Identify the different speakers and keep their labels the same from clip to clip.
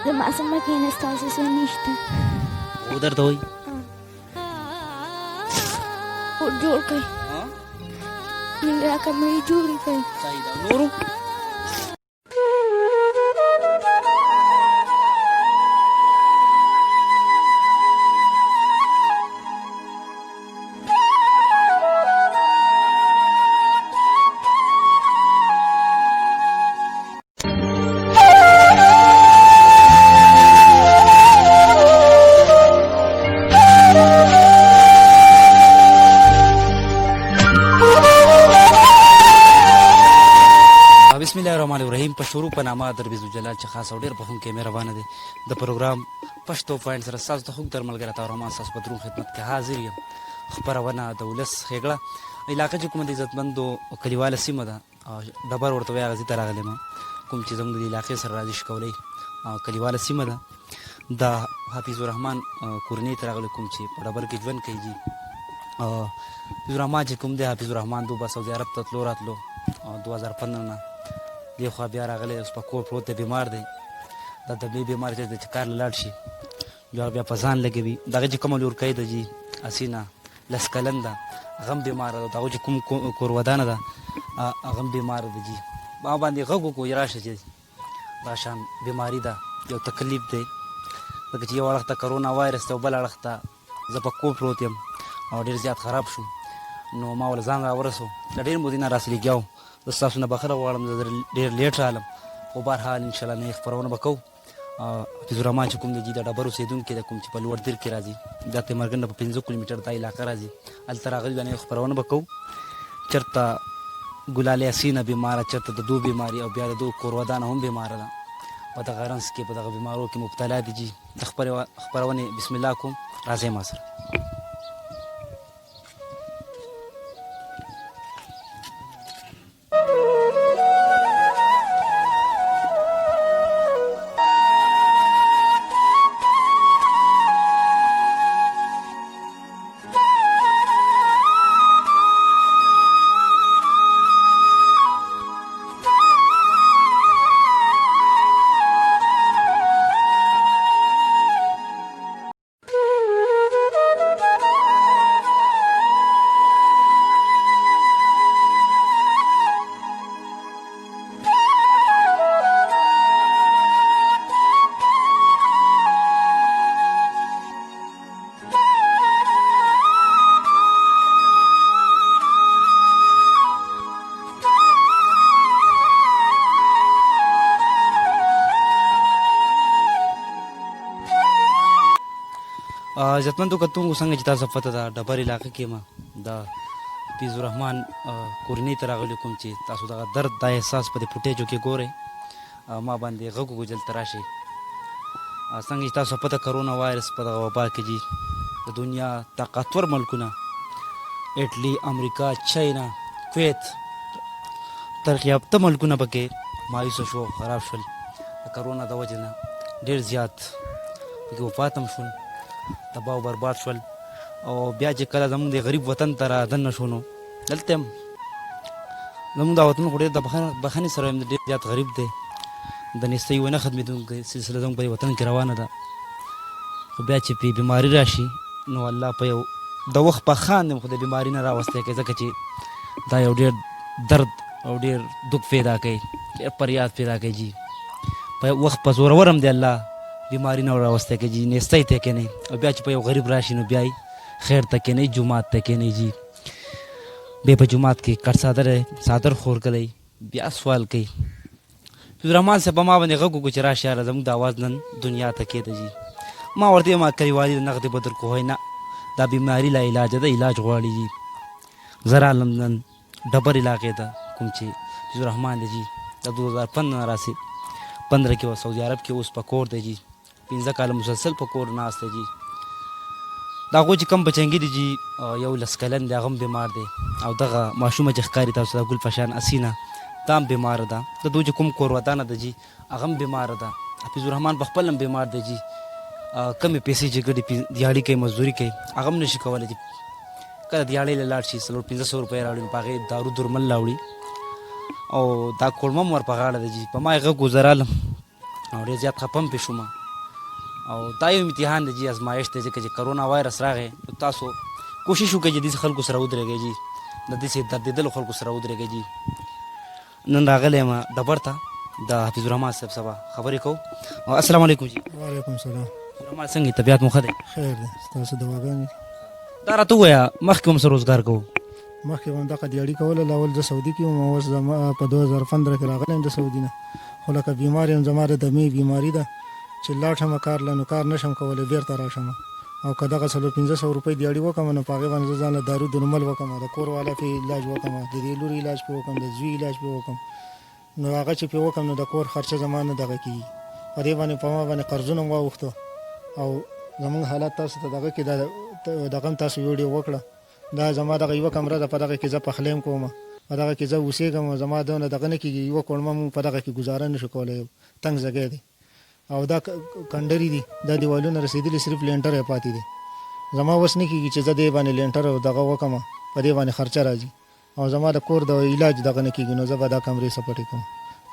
Speaker 1: زما سره کښېنه ستاسو څه نشته
Speaker 2: او درته وایي
Speaker 1: کوټ جوړ کړئ کمرې جوړې کړئ
Speaker 2: صحیح ده نورو بسم الله الرحمن الرحیم په شروع په نامه در جلال چې خاص او ډېر بخښونکی مهربانه دی د پروګرام پښتو پوائنٹ سره ستاسو د خوږ درمل ګر عطا رحمان ستاسو په دروند خدمت کې حاضر یم خپرونه د ولس ښېګړه علاقه چې کومه د عزتمندو کلیواله سیمه ده ډبر ورته وایي هغه ځای ته راغلی یم کوم چې زموږ د علاقې سره راضي شکولی کلیواله سیمه ده د حافظ الرحمن کورنۍ ته راغلی کوم چې په ډبر کې ژوند کوي جي حافظ الرحمن چې کوم دی حافظ الرحمن دو بس سعودي عرب ته تلو راتلو 2015 نه دې خوا بیا راغلی اوس په کور پروت دی بیمار دی دا د دې بیمار چې دی چې کار له لاړ شي بیا په ځان لګوي دغه چې کومه لورکۍ ده جي حسینه لس کلن ده هغه هم بیماره ده دغه چې کوم کور ودانه ده هغه هم بیماره ده جي ما باندې غږ وکړو راشه چې دا شان بیماري ده یو تکلیف دی ځکه چې یو اړخ ته کرونا وایرس دی او بل اړخ ته زه په کور پروت یم او ډېر زیات خراب شوم نو ما ول ځان راورسو د ډېر مودې نه راسه لګیا وم زه ستاسو نه بخښنه غواړم زه ډېر لیټ رالم خو بهرحال انشاءالله نه یې خپرونه به کوو حافظ الرحمن چې کوم دی جي د ډبرو اوسېدونکی دی کوم چې په لوړ دیر کې راځي دا تیمرګن نه په 15 کیلومیټر دا علاقه راځي هلته راغلي نه یې خپرونه به کوو چېرته ګلال یاسینه بیماره چېرته د دو بیماري او بیا د دو کورودانه هم بیماره ده په دغه رنځ کې په دغه بیمارو کې مبتلا دي جي د خپرونې بسم الله کوم راځئ ما سره عزتمندو کتونکو څنګه چې تاسو پته ده ډبر علاقه کې ما د حافظ الرحمن کورنۍ ته راغلي کوم چې تاسو دغه درد دا احساس په دې فوټیجو کې ګورئ ما باندې غږ وکړو دلته راشئ څنګه چې تاسو پته کرونا وایرس په دغه وبا کې جي د دنیا طاقتور ملکونه اټلي امریکا چاینا کویت ترقي یافته ملکونه پکې مایوسه شو خراب شول د کرونا د وجې نه ډېر زیات پکې وفات هم شول تباہ و برباد شول او بیا چې کله زموږ د غریب وطن ته رادننه شو نو دلته هم زموږ دا وطن خو ډېر د بښنې سره هم ډېر زیات غریب دی د نیستۍ ونه ختمېدونکی سلسله زموږ په دې وطن کې روانه ده خو بیا چې پې بیماري راشي نو الله په یو د وخت په خان دی خو د بیماري نه راوستی کوي ځکه چې دا یو ډېر درد او ډېر دک پیدا کوي ډېر فریاد پیدا کوي جي په وخت په زورور هم دی الله بیماری نه راوستی کوي جي نیستی ته کینئ او بیا چې په یو غریب راشي نو بیا یې خیر ته کینئ جومات ته کینئ جي بیا په جومات کې کټ څادر خور کړئ بیا سوال کوي حافظ الرحمن صاحب ما باندې غږ وکړو چې راشه یاره زموږ د اواز نن دنیا ته کېده جي ما ورته ما کلیوالي نغدې به در کوی نه دا بیماري لا علاج ده علاج غواړي جي زه رالم نن ډبر علاقې ته کوم چې حافظ الرحمن دی جي د 2015 نه راسي 15 کې سعودي عرب کې اوس په کور دی جي 15 کاله مسلسل په کور ناست دی جي د هغوی چې کم بچنګي دي جي یو لس کلن دی هغه هم بیمار دی او دغه ماشومه چې ښکاري تاسو د ګل فشان اسینه دا هم بیماره ده د دوی چې کوم کور ودانه ده جي هغه هم بیماره ده حافظ الرحمن په خپل هم بیمار دی جي کمې پیسې چې ګډې دیاړي کوي مزدوري کوي هغه هم نشي کولی چې کله دیاړۍ له لاړ شي 1500 روپۍ راوړي نو په هغې دارو درمل راوړي او دا کورمه هم ور په غاړه ده جي په ما یې غږ ګزرالم او ډېر زیات خفه هم پرې شوم او دا یو امتحان دی جي ازمایش دی ځکه چې کرونا وایرس راغی نو تاسو کوشش وکړئ چې داسې خلکو سره ودرېږئ جي د داسې دردېدلو خلکو سره ودرېږئ جي نن راغلی یم ډبر ته د حفیظ الرحمن صاحب سره خبرې کوو السلام علیکم جي
Speaker 3: وعلیکم السلام.
Speaker 2: رحمان څنګه طبیعت مو ښه دی
Speaker 3: خیر دی ستاسو دواګانې
Speaker 2: دا راته ووایه مخکې هم څه روزګار کوو
Speaker 3: مخکې به هم دغه دیاړي کوله اول زه سعودي کې وم اوس زما په 2015 کې راغلی یم د سعودي نه خو لکه بیمار یم زما د دمې بیماري ده چې لاړ شم کار له نو کار نشم کولی بېرته راشم او که دغه 1500 روپۍ دیاړي وکړم نو په هغې باندې زه ځان له دارو درمل وکړم د کور والا پې علاج وکړم د دې لور علاج پې وکړم د زوی علاج پې وکړم نو هغه چې پې وکړم نو د کور خرچه زما نه دغه کېږي په دې باندې په ما باندې قرضونه م واوښته او زمونږ حالات تاسو ته دغه کې دغه هم تاسو ویډیو وکړه دا زما دغه یوه کمره ده په دغه کې زه پخلی کوم په دغه کې زه اوسېږم زما دونه دغه نه کېږي یوه کوړمه مونږ په دغه کې ګزاره نه شو کولی یو تنګ ځای دی او دا کنډري دي دا دیوالونه رسېدلي صرف لینټر یې پاتې دی زما اوس نه کېږي چې زه دې باندې لینټر او دغه وکړم په دې باندې خرچه راځي او زما د کور د علاج دغه نه کېږي نو زه به دا کمرې سپټې کړم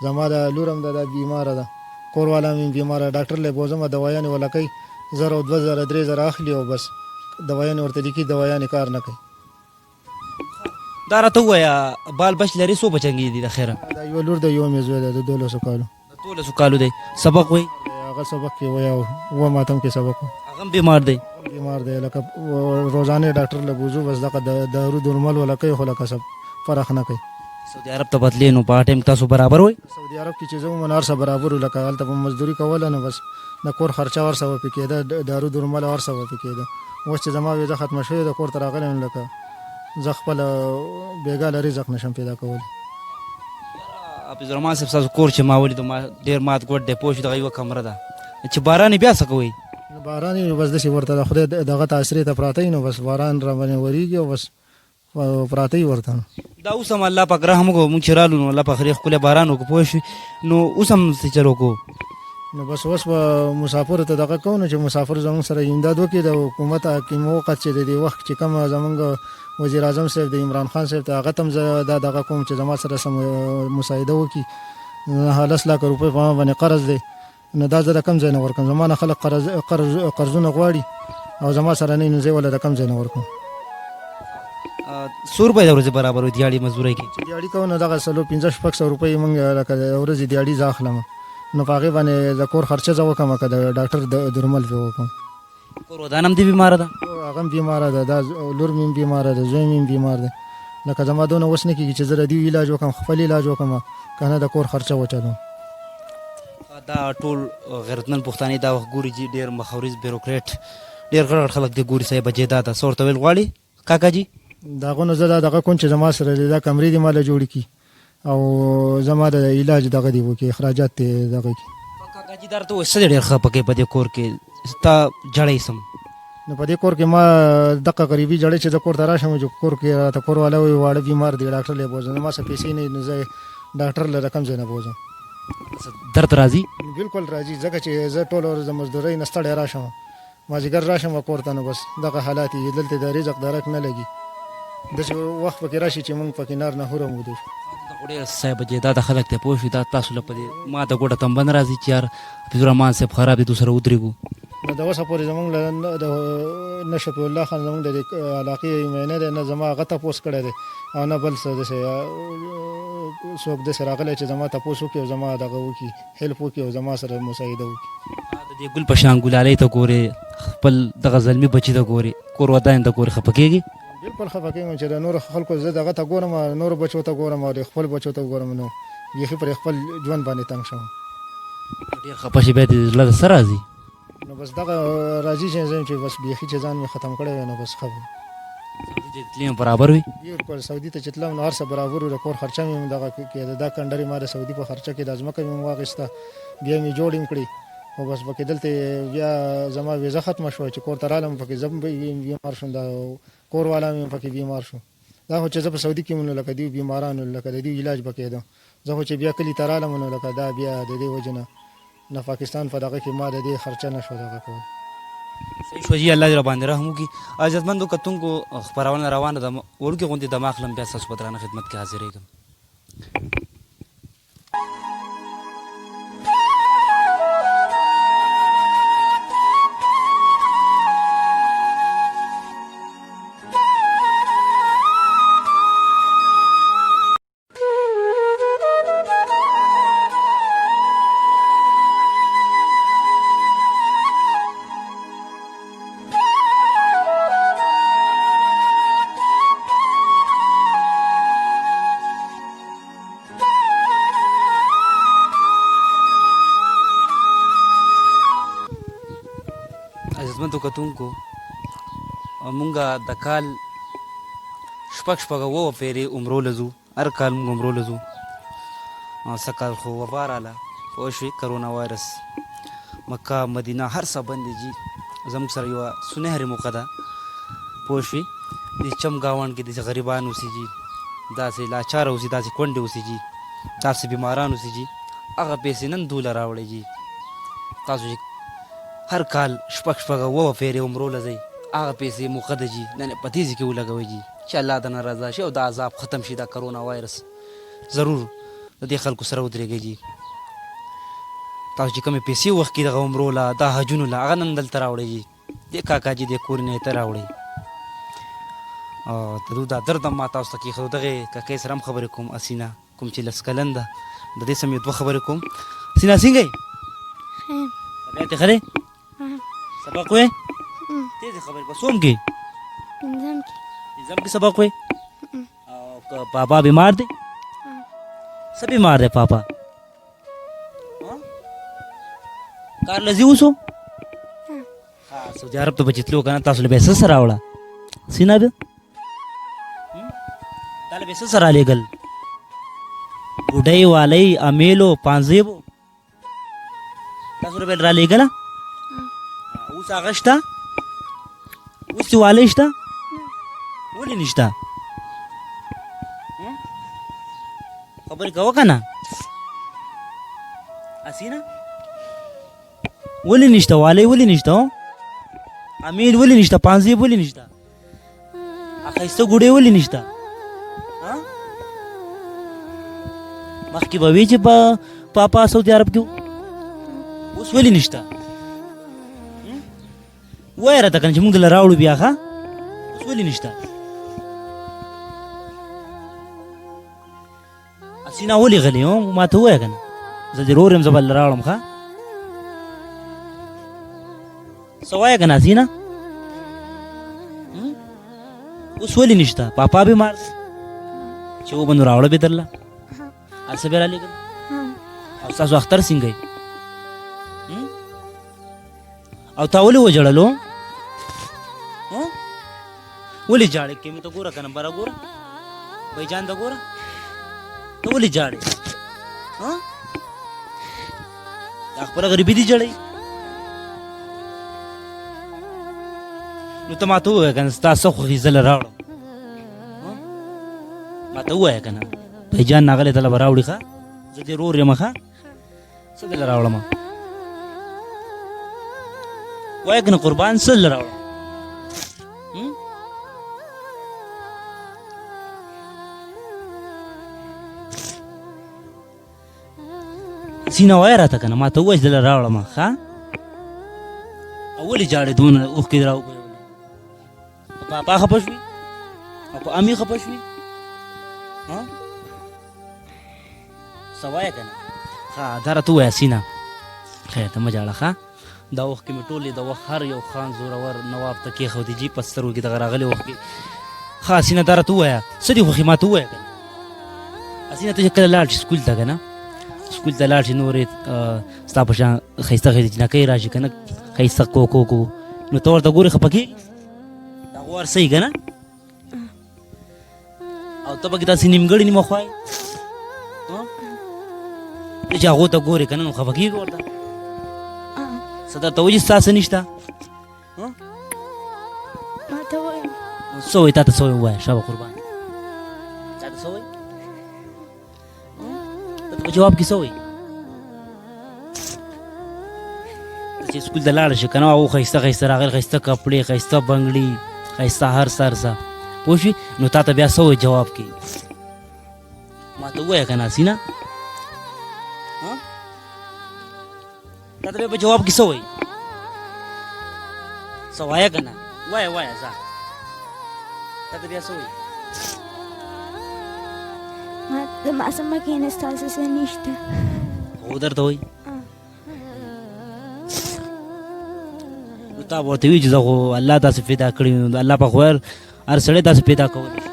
Speaker 3: زما د لور هم دا بیماره ده کور والا هم بیماره ډاکټر لی بوځم دوایانې وله کوي 1000 او 2000 3000 اخلي او بس دوایانې ورته لیکي دوایانې کار نه کوي
Speaker 2: دا راته ووایه بال بچ لري څو بچنګې دي د خیره
Speaker 3: دا یوه لور د یوه مې زوی دی د 1200 کالو
Speaker 2: د 1200 کالو دی سبق وایي
Speaker 3: هغه سبق کې وایي او اووم اتم کې سبق
Speaker 2: هغه هم بیمار دی
Speaker 3: بیمار دی لکه روزانه ډاکټر له بوځو بس دغه دارو درمل ولا کوي خو لکه سب فرق نه کوي
Speaker 2: سعودي عرب ته بتلی نو په ټایم تاسو برابر وای
Speaker 3: سعودي عرب کې چې زه وم هر څه برابر لکه هلته په مزدوري کوله نو بس د کور خرچه ور سوه پې کېده دارو درمل ور سوه پې کېده اوس چې زما ویزه ختمه شوې د کور ته راغلی یم لکه زه خپله بېګاله رزق نشم پیدا کولی
Speaker 2: حفیظ الرحمن صاحب ستاسو کور چې ما ولیدو ما ډېر مات ګوډ دی پوه شو دغه یوه کمره ده چې باران یې بیا څه کوئ
Speaker 3: نو باران یې بس داسې ورته د خدای دغه تاثرې ته پراته نو بس باران را باندې ورېږي او بس پراته یې ورته
Speaker 2: دا اوس هم الله پاک رحم وکړو مونږ چې رالو نو الله پاک خیر ښکلی باران وکړو پوه شوې نو اوس هم څه چل وکړو
Speaker 3: نو بس اوس به مسافرو ته دغه کوو نو چې مسافر زموږ سره امداد وکړي د حکومت حاکم وخت چې د دې وخت چې کوم زموږ وزیر اعظم صاحب د عمران خان صاحب ته هغه ته هم زه دا دغه کوم چې زما سره سم مساعده وکړي 9 لک روپۍ په ما باندې قرض دی نو دا زه د کم ځای نه ورکړم زما نه خلک قرضونه غواړي او زما سره نه نو زه یې ولې د کم ځای نه ورکړم
Speaker 2: 100 روپۍ د ورځې برابر وي دیاړي مزدورۍ کې
Speaker 3: چې دیاړي کوو نو دغه 1500 روپۍ موږ لکه د ورځې دیاړي زه اخلم نو په هغې باندې د کور خرچه زه وکړم که د ډاکټر د درمل پې وکړم
Speaker 2: کور ودان هم دې بیماره ده
Speaker 3: هغه هم بیماره ده دا لور مې هم بیماره ده زوی مې هم بیمار دی لکه زما دونه اوس نه کېږي چې زه د دوی علاج وکړم خپل علاج وکړم که نه د کور خرچه وچلوم
Speaker 2: دا ټول غیرتمند پښتانه دا وخت ګوري چې ډېر مخوریز بیروکریټ ډېر غټ خلک دی ګوري صاحب جې دا څه ورته ویل غواړي کاکا جي
Speaker 3: د هغو نه زه دغه کوم چې زما سره دی دا کمرې دي ما له جوړې کړي او زما د علاج دغه دی وکړي اخراجات دی دغه کړي
Speaker 2: کاکا جي دا راته وایي څه دی ډېر ښه پکې په دې کور کې ستا جړی سم
Speaker 3: نو په دې کور کې ما دغه غریبي جړی چې د کور ته راشم چې کور کې راته کور والا وایي واړه بیمار دی ډاکټر لی بوځم ما څه پیسې نه نو زه ډاکټر له رقم ځای نه بوځم
Speaker 2: درد راځي
Speaker 3: بالکل راځي ځکه چې زه ټول ورځ د مزدورۍ نه ستړی راشم مازدیګر راشم کور ته نو بس دغه حالات یې دلته د رزق درک نه لګي داسې وخت پکې راشي چې موږ پکې نار نه هوره موږ
Speaker 2: ډېر صاحب جې دا د خلک ته پوه شي دا تاسو له په دې ما د ګوډه تمبه نه راځي چې یار حفیظ الرحمن صاحب خراب دي دوسره ودرېږو
Speaker 3: نو د اوسه پورې زموږ د نشفي الله خان زموږ د علاقې مینه دی نه زما هغه تپوس کړی دی او نه بل څه داسې څوک داسې راغلی چې زما تپوس وکړي او زما دغه وکړي هیلپ وکړي او زما سره مساعده وکړي
Speaker 2: د دې ګل په شان ګلالۍ ته ګورې خپل دغه زلمي بچي ته ګورې کور ودان ته ګورې خفه کېږي
Speaker 3: بالکل خفه کېږم چې د نورو خلکو زه دغه ته ګورم نورو بچو ته ګورم او د خپل بچو ته ګورم نو بیخي پر خپل ژوند باندې تنګ شوم
Speaker 2: ډېر خفه شي بیا دې زړه ته څه راځي
Speaker 3: نو بس دغه راځي چې بس بیخي چې ځان مې ختم کړی وی نو بس ښه
Speaker 2: سعودي چې تللی برابر وي
Speaker 3: بالکل سعودي ته چې تلم نو هر څه برابر و د کور خرچه مې دغه کېده دا کنډرې ما د سعودي په خرچه کې د ځمکه مې واخیسته بیا مې جوړ هم کړي او بس پکې دلته بیا زما ویزه ختمه شوه چې کور ته رالم پکې زه بیمار شوم دا کور والا مې پکې بیمار شو دا خو چې زه په سعودي کې نو لکه دوی بیمارانو لکه د دوی علاج به کېده زه خو چې بیا کلي ته رالم نو لکه دا بیا د دې وجې نه پاکستان په دغه کې ما د دې خرچه نه شو دغه کول
Speaker 2: صحیح شو جي الله دې راباندې رحم وکړي عزتمندو کتونکو خپرونه روانه ده وړوکې غوندې دماغ لم بیا ستاسو په درانه خدمت کې حاضرېږم عزتمندو کتونکو مونږه د کال شپږ اووه پیرې عمرو لزو هر کال مونږ عمرو لزو سکال خو وبا راله پوه شوې کرونا وایرس مکه مدینه هر څه بند دي جي زموږ سره یوه سنهرې موقع ده پوه شوې دې چم ګاونډ کې داسې غریبان اوسي جي داسې لاچاره اوسي داسې کونډې اوسي جي داسې بیماران اوسي جي هغه پیسې نن دوله راوړئ جي تاسو چې هر کال شپږ اووه پیرې عمرو لځئ هغه پیسې موقع ده جي نن په تیزي کې ولګوئ جي چې الله د نه رضا شي او دا عذاب ختم شي دا کرونا وایرس ضرور د دې خلکو سره ودرېږئ جي تاسو چې کومې پیسې وخت کې دغه عمرو له دا حجونو له هغه نن دلته راوړئ جي دې کاکا جي دې کورې نه یې ته راوړئ د دوی دا درد هم ما تاسو ته کېښودو دغې کاکۍ سره هم خبرې کوم اسینا کوم چې لس کلن ده د دې سم یو دوه خبرې کوم اسینا څنګه یې طبیعت یې ښه دی سبق وې تیزې خبرې په څوم کې
Speaker 1: پنځم کې
Speaker 2: پنځم کې سبق وې او که پاپا بیمار دی څه بیمار دی پاپا کار لځي اوسو سعودي عرب ته به چې تلو که نه تاسو له به یې څه سره راوړه سینا بیا تا له به یې څه سره رالېږل بوډۍ والۍ امیلو پانځیبو تاسو له به یې رالېږله اوس هغه شته اوس چې والی شته ولې نشته خبرې کوه که نه اسینا ولې نشته والی ولې نشته امیل ولې نشته پانځیب ولې نشته ښایسته ګوډۍ ولې نشته مخکې به وې چې پاپا سعودي عرب کې اوس ولې نشته وایه راته که نه چې مونږ دله راوړو بیا ښه اوس ولې نشته اسینا ولې غلې ما ته ووایه که نه زه دې رور یم زه به دله راوړم ښه څه وایه که نه اسینا اوس ولې نشته پاپا بیمار چې وبه نو راوړه به درله هلته به رالېږل او ستاسو اختر څنګه یې او تا ولې وژړلو ولې جاړې کې مې ته ګوره که نه بره ګوره بھائی جان ته ګوره ته ولې جاړې دا خپله غریبي دي جړئ نو ته ما ته ووایه که نه ستا څه خوښي زه له راوړم ما ته ووایه که نه بھائی جان ناغلی تله به راوړي ښه زه دې رور یم ښه څه دله راوړم وایه که نه قربان څه دله راوړم سینا وایه راته که نه ما ته ووایه چې دله راوړم ښه او ولې جاړې دونه اوښکې دې راوګویولې په پاپا خفه شوې او په امي خفه شوې څه وایه که نه ښه دا راته ووایه سینا خیر ته مه جاړه ښه دا وخت کې مې ټولې د وخت هر یو خان زورور نواب ته کېښودې جي په سترګو کې دغه راغلې وخت کې ښه سینا دا راته ووایه څه دې خوښي ما ته ووایه که نه سینا ته چې کله لاړ شي سکول ته که نه سکول ته لاړ شي نورې ستا په شان ښایسته ښایسته جینکۍ را شي که نه ښایسته کو نو ته ورته ګورې خفه کېږي دا خو هر صحیح که نه او ته پکې داسې نیمګړې نیمه خوا یې ته چې هغو ته ګورې که نه نو خفه کېږي ورته څه درته وایي چې ستا څه نشته
Speaker 1: ما ته وایم
Speaker 2: څه وایي تا ته څه وایي ووایه شابه قربان تا ته څه وایي ته په جواب کې څه وایي چې سکول ته لاړه شي که نه هغو ښایسته ښایسته راغلي ښایسته کپړې ښایسته بنګړي ښایسته هر څه پوه شوې نو تا ته بیا څه وایي جواب کې ما ته ووایه که نه سینا تا ته بیا په جواب کې څه وایي څه وایه که نه وایه ځه تا ته بیا څه وایي
Speaker 1: زما سمه کښېنه ستاسو څه نشته
Speaker 2: هو درته وایي نو تا به ورته وایي چې زه خو الله داسې پیدا کړی نو الله په خو هر سړی داسې پیدا کولی شي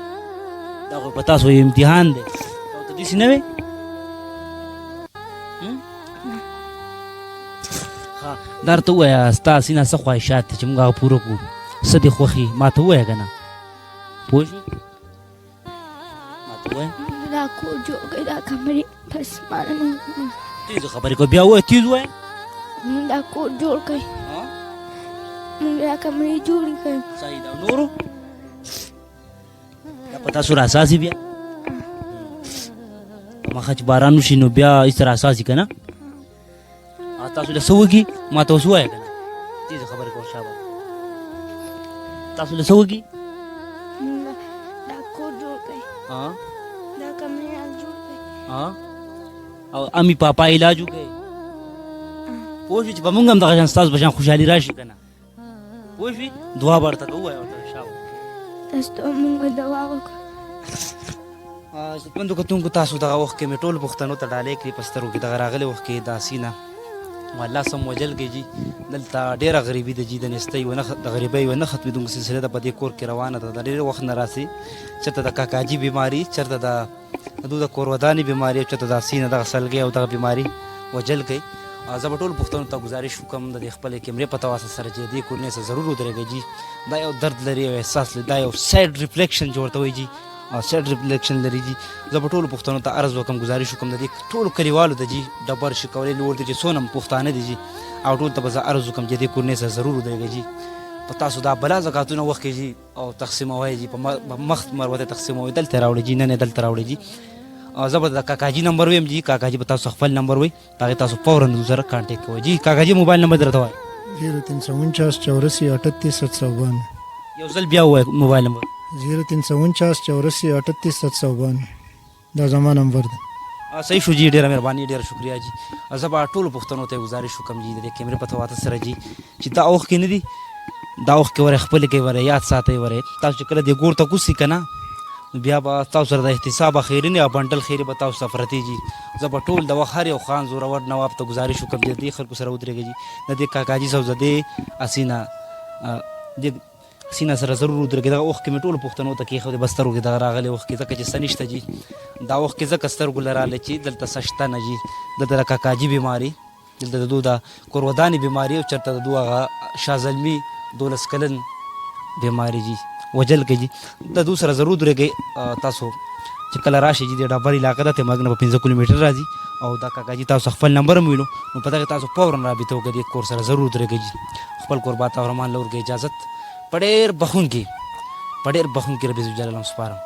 Speaker 2: دا خو په تاسو امتحان دی ورته داسې نه وی ها دا راته ووایه ستا سینه څه خواهشات دي چې موږ هغه پوره کړو څه دې خوښي ما ته ووایه که نه پوه شوې ما ته ووایه
Speaker 1: دا کور جوړ کړئ دا کمرې بس مانا نه
Speaker 2: تیزو خبرې کوه بیا ووایه تیز ووایه
Speaker 1: مونږ دا کور جوړ کړئ مونږ دا کمرې جوړې کړئ
Speaker 2: صحیح ده نورو دا په تاسو راساسي بیا مخه چې باران وشي نو بیا هېڅ راساسي که نه تاسو له څه وکړي ما ته اوس ووایه که نه تیزه خبرې کوه شابه تاسو له څه وکړي
Speaker 1: مونږ دا کور جوړ کړئ دا کمرې جوړ کړئ
Speaker 2: او امی پاپا علاج وکړئ پوه شوې چې په مونږ هم دغه شان ستاسو په شان خوشحالي راشي که نه پوه شوې دعا به ورته ووایه ورته شابه
Speaker 1: تاسو ته مونږ دعا وکړو
Speaker 2: عزتمندو کتونکو تاسو دغه وخت کې مې ټولو پښتنو ته ډالۍ کړي په سترګو کې دغه راغلی وخت کې دا سینه الله سم وجل کې جي دلته ډېره غریبي ده جي د نستۍ ونه د غریبۍ ونه ختمېدونکې سلسله ده په دې کور کې روانه ده د ډېر وخت نه راسي چېرته د کاکاجي بیماري چېرته د دوی د کورودانې بیماري او چېرته د سینه دغه سلګۍ او دغه بیماري وجل کوي زه به ټولو پښتنو ته ګزارش وکړم د دې خپلې کیمرې په تواسط سره چې دې کورنۍ سره ضرور ودرېږئ جي دا یو درد لري یو احساس لري دا یو سیډ ریفلیکشن چې ورته وایي جي سیډ ریفلیکشن لري جي زه به ټولو پښتنو ته عرض وکړم ګزارش وکړم د دې ټولو کلیوالو ته جي ډبر شکولې لور دي چې څونه پښتانه دي جي او ټولو ته به زه عرض وکړم چې دې کورنۍ سره ضرور ودرېږئ جي په تاسو دا بلا زکاتونه وخت کې جي او تقسیموئ جي په مخت مروته تقسیموئ دلته راوړئ جي نه دلته راوړئ جي زه به د کاکاجي نمبر ویم جي کاکاجي به تاسو خپل نمبر وایي هغې تاسو فوراً سره کانټیکټ کوئ جي کاکاجي موبایل نمبر درته وایي
Speaker 3: 0349 84 38 752
Speaker 2: یو ځل بیا ووایه موبایل نمبر
Speaker 3: 0349 84 38 752 دا زما نمبر ده
Speaker 2: صحیح شو جی ډېره مهرباني ډېره شکریا جي زه به ټولو پښتنو ته ګزارش وکړم جي د دې کیمرې په تواسط سره جي چې دا اوښ کې نه دي دا اوښ کې وره خپلې کې وره یاد ساتئ وره تاسو چې کله دې ګور ته کوسي که نه بیا به تاسو سره د احتساب خیرین یا بنډل خیرې به تاسو ته پرتې جي زه به ټول د وخت هر یو خان زورور نواب ته ګزارش وکړم چې د دې خلکو سره ودرېږئ جي د دې کاکاجي صاحبزادې سینه سره ضرور ودرېږئ دغه وخت کې مې ټولو پښتنو ته کېښودې به سترګو کې دغه راغلی وخت کې ځکه چې څه نشته جي دا وخت کې ځکه سترګو له راغلی چې دلته څه شته نه جي دلته د کاکاجي بیماري دلته د دوی د کورودانې بیماري او چېرته د دوی هغه شازلمي 12 کلن بیماري جي وجل کې جي د دوی سره ضرور ودرېږئ تاسو چې کله راشئ جي د ډبر علاقه ده تمرګ نه په 15 کیلومیټر راځي او دا کاکاجي تاسو خپل نمبر هم ویلو نو په دغې تاسو فوراً رابطه وکړئ دې کور سره ضرور ودرېږئ جي خپل قربات او رحمان له ورکړئ اجازت په ډېر بخونکي رب عزوجل سپارم